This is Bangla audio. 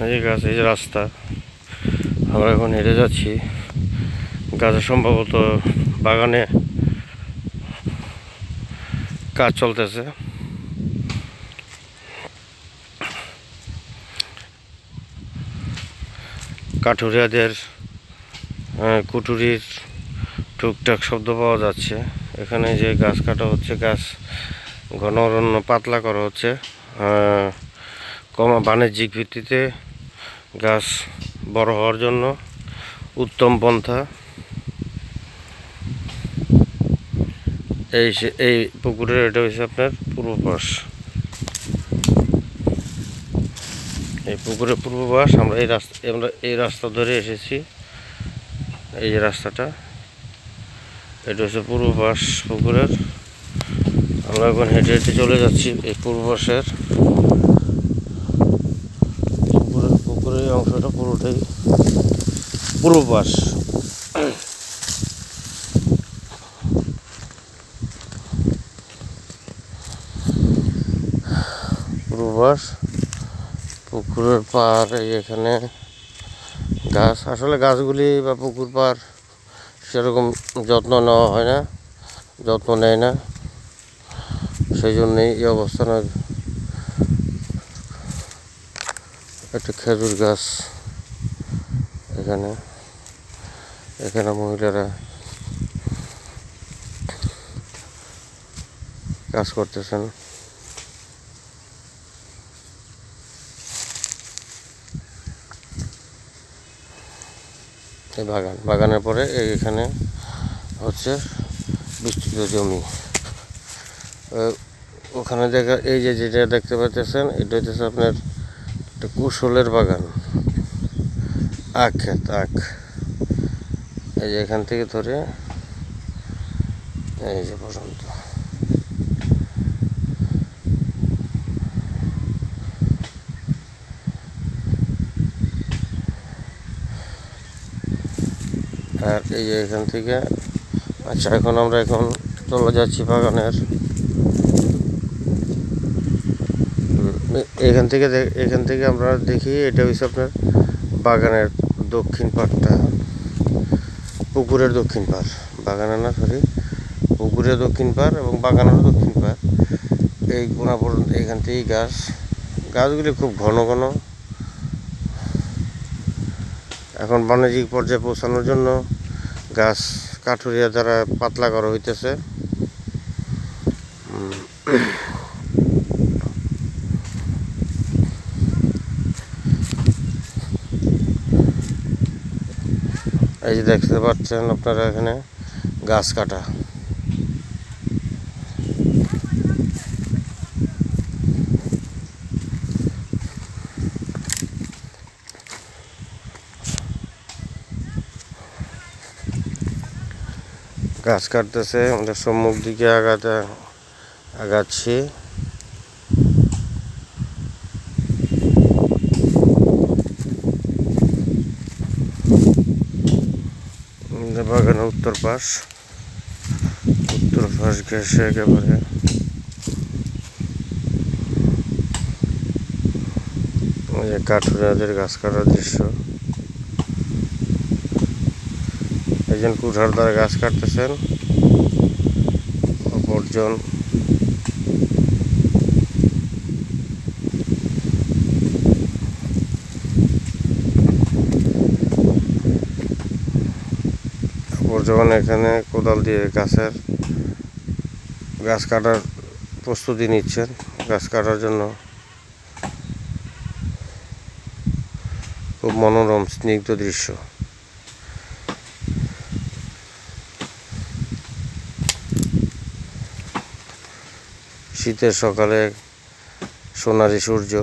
এই যে গাছ, এই যে রাস্তা, আমরা এখন হেঁটে যাচ্ছি। গাছে সম্ভবত বাগানে কাজ চলতেছে। কাঠুরিয়াদের কুটুরির টুকটাক শব্দ পাওয়া যাচ্ছে। এখানে যে গাছ কাটা হচ্ছে, গাছ ঘন অরণ্য পাতলা করা হচ্ছে বাণিজ্যিক ভিত্তিতে গাছ বড় হওয়ার জন্য উত্তম পন্থা। এই পুকুরের এটা হচ্ছে আপনার পূর্ব পাশ। এই পুকুরের পূর্ব পাশ। আমরা এই রাস্তা ধরে এসেছি। এই যে রাস্তাটা, এটা হচ্ছে পূর্ব পাশ পুকুরের। আমরা এখন হেঁটে হেঁটে চলে যাচ্ছি এই পূর্ব পাশের পুকুরের অংশটা পুরোটাই পূর্ব পাশ। পূর্ব পাশ পুকুরের পাড়। এখানে গাছ, আসলে গাছগুলি বা পুকুর পাড় সেরকম যত্ন নেওয়া হয় না, যত্ন নেয় না, সেই জন্যেই এই অবস্থা। না, একটা খেজুর গাছ এখানে মহিলারা কাজ করতেছেন। এই বাগানের পরে এখানে হচ্ছে বিস্তৃত জমি। ওখানে এই যে যেটা দেখতে পাচ্ছেন, এটা হচ্ছে আপনার একটা কুশলের বাগান, আখ ক্ষেত, আখ। এই যে এখান থেকে ধরে এই যে পর্যন্ত আর এই যে এখান থেকে। আচ্ছা, আমরা চলে যাচ্ছি বাগানের এখান থেকে আমরা দেখি। এটা হচ্ছে আপনার বাগানের দক্ষিণ পাড়টা, পুকুরের দক্ষিণ পাড়, বাগানের না, সরি, পুকুরের দক্ষিণ পাড় এবং বাগানের দক্ষিণ পাড়। এই কোনা পর্যন্ত এখান থেকেই গাছগুলি খুব ঘন ঘন। এখন বাণিজ্যিক পর্যায়ে পৌঁছানোর জন্য গাছ কাঠুরিয়া দ্বারা পাতলা করা হইতেছে। এই যে দেখতে পাচ্ছেন আপনারা, এখানে গাছ কাটা। গাছ কাটতেছে, আমাদের সম্মুখ দিকে আগাচ্ছি। বাগানের উত্তর পাশ ঘেঁষে একেবারে কাঠুরিয়াদের গাছ কাটার দৃশ্য। একজন কুঠার দ্বারা গাছ কাটতেছেন, অপরজন এখানে কোদাল দিয়ে গাছ কাটার প্রস্তুতি নিচ্ছেন। গাছ কাটার জন্য খুব মনোরম স্নিগ্ধ দৃশ্য। শীতের সকালে সোনালি সূর্য।